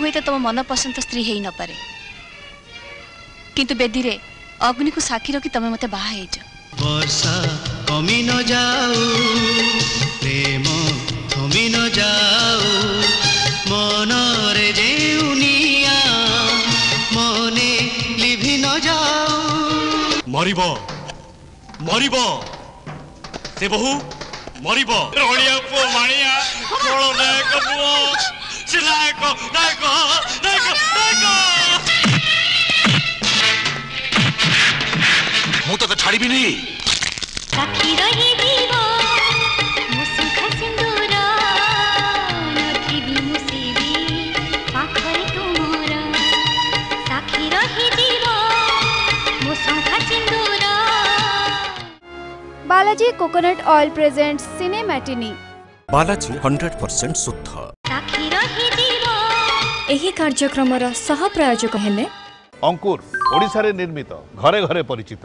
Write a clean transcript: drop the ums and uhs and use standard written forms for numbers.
हुए तो तुम मन पसंद स्त्री है न पारे किंतु बेदी रे अग्नि को साक्षी रखी तुम मते बाहा हेज वर्षा कमी न जाऊ प्रेम थमी न जाऊ मन रे जेउनिया मने लिभि न जाऊ मरिबो मरिबो से बहु मरिबो रोलिया पो मानिया बोलो नायक पो से नायक नायक नायक नायक मु तो छाड़ी भी नहीं साथी रही जीवो मुसुखा सिंदूर नथी भी मुसीबी पाखरे तुमरा साथी रही जीवो मुसुखा सिंदूर। बालाजी कोकोनट ऑयल प्रेजेंट्स सिने मैटिनी बालाजी 100% शुद्ध साथी रही जीवो। एही कार्यक्रमर सह प्रायोजक हेले अंकुर ओडिशा रे निर्मित घरे घरे परिचित।